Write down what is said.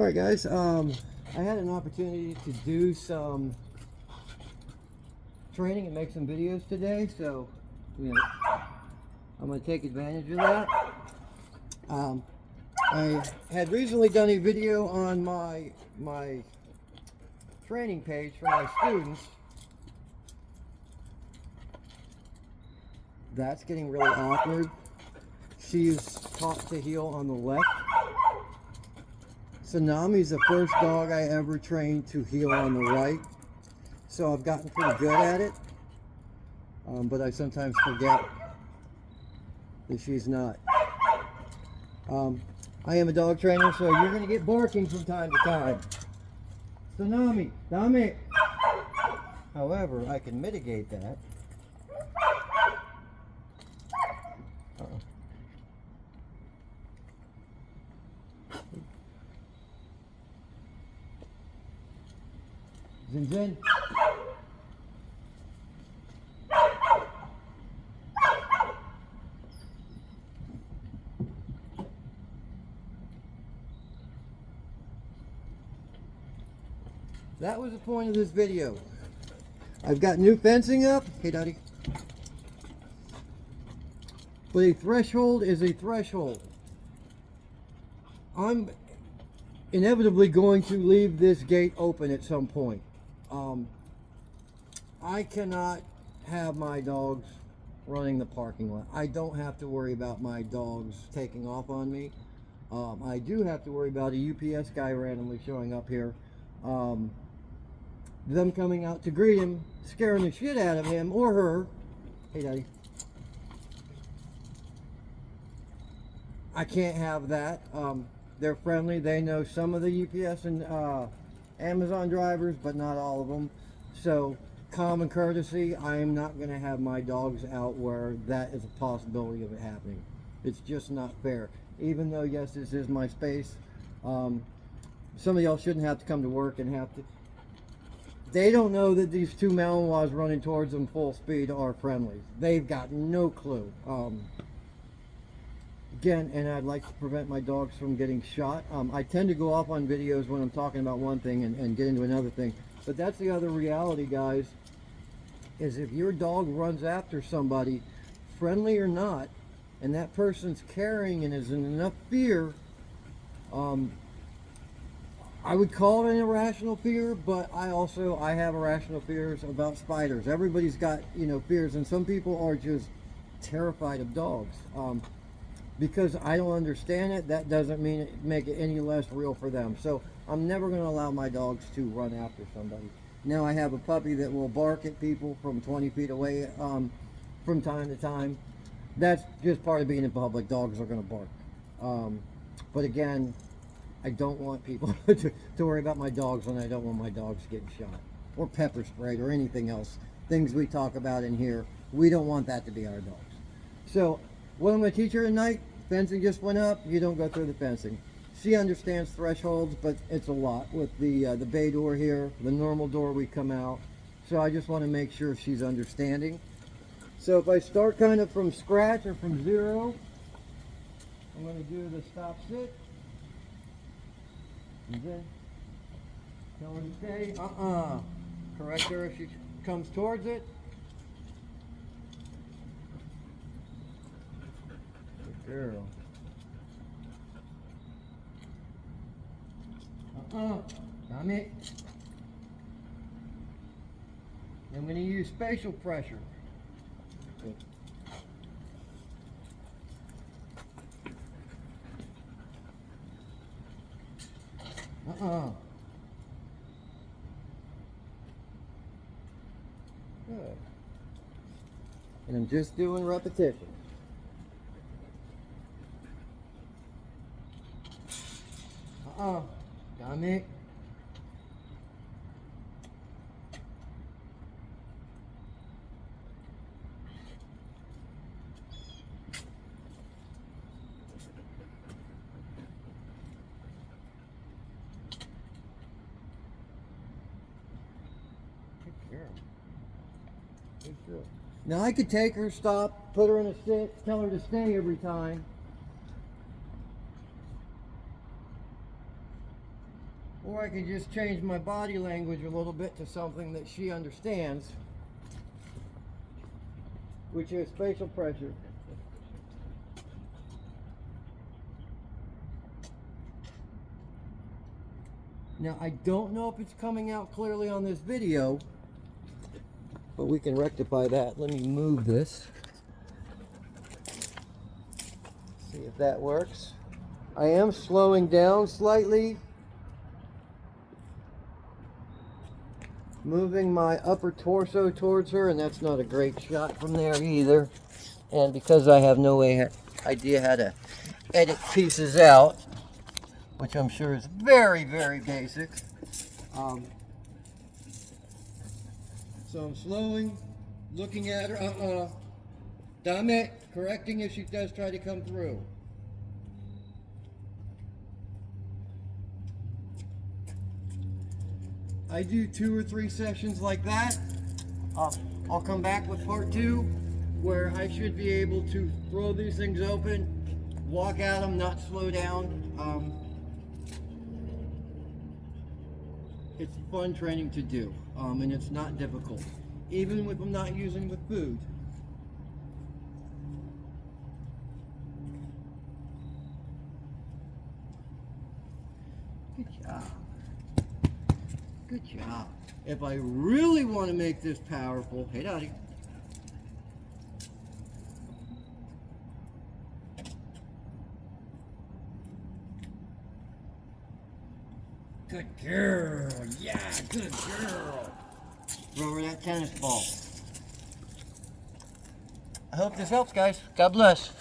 Alright guys, I had an opportunity to do some training and make some videos today, so I'm going to take advantage of that. I had recently done a video on my training page for my students. That's getting really awkward. She's taught to heel on the left. Tsunami's the first dog I ever trained to heel on the right, so I've gotten pretty good at it, but I sometimes forget that she's not. I am a dog trainer, so you're going to get barking from time to time. Tsunami, dame. However, I can mitigate that. Zin Zin. That was the point of this video. I've got new fencing up. Hey, Daddy. But a threshold is a threshold. I'm inevitably going to leave this gate open at some point. I cannot have my dogs running the parking lot. I don't have to worry about my dogs taking off on me. I do have to worry about a UPS guy randomly showing up here. Them coming out to greet him, scaring the shit out of him or her. Hey, Daddy. I can't have that. They're friendly. They know some of the UPS and Amazon drivers, but not all of them. So, common courtesy, I am not going to have my dogs out where that is a possibility of it happening. It's just not fair. Even though, yes, this is my space, some of y'all shouldn't have to come to work and have to... They don't know that these two Malinois running towards them full speed are friendly. They've got no clue. Again, and I'd like to prevent my dogs from getting shot. I tend to go off on videos when I'm talking about one thing and get into another thing. But that's the other reality, guys, is if your dog runs after somebody, friendly or not, and that person's carrying and is in enough fear, I would call it an irrational fear, but I have irrational fears about spiders. Everybody's got, fears, and some people are just terrified of dogs. Because I don't understand it, that doesn't mean make it any less real for them. So I'm never going to allow my dogs to run after somebody. Now I have a puppy that will bark at people from 20 feet away from time to time. That's just part of being in public. Dogs are going to bark. But again, I don't want people to worry about my dogs when I don't want my dogs getting shot. Or pepper sprayed or anything else. Things we talk about in here, we don't want that to be our dogs. So what I'm going to teach her tonight, fencing just went up, you don't go through the fencing. She understands thresholds, but it's a lot with the bay door here, the normal door we come out. So I just want to make sure she's understanding. So if I start kind of from scratch or from zero, I'm going to do the stop sit. And then tell her to stay. Correct her if she comes towards it. Girl. Damn it. I'm going to use spatial pressure. Good. Good. And I'm just doing repetition. Damn it. Take care. Good girl. Now I could take her, stop, put her in a sit, tell her to stay every time. Or I can just change my body language a little bit to something that she understands, which is facial pressure. Now, I don't know if it's coming out clearly on this video, but we can rectify that. Let me move this. See if that works. I am slowing down slightly, moving my upper torso towards her, and that's not a great shot from there either. And because I have no idea how to edit pieces out, which I'm sure is very, very basic. So I'm slowing, looking at her. Dame, correcting if she does try to come through. I do 2 or 3 sessions like that. I'll come back with part 2, where I should be able to throw these things open, walk at them, not slow down. It's fun training to do, and it's not difficult, even if I'm not using with food. Good job. Good job. If I really want to make this powerful, hey Dottie. Good girl. Yeah, good girl. Throw her that tennis ball. I hope this helps, guys. God bless.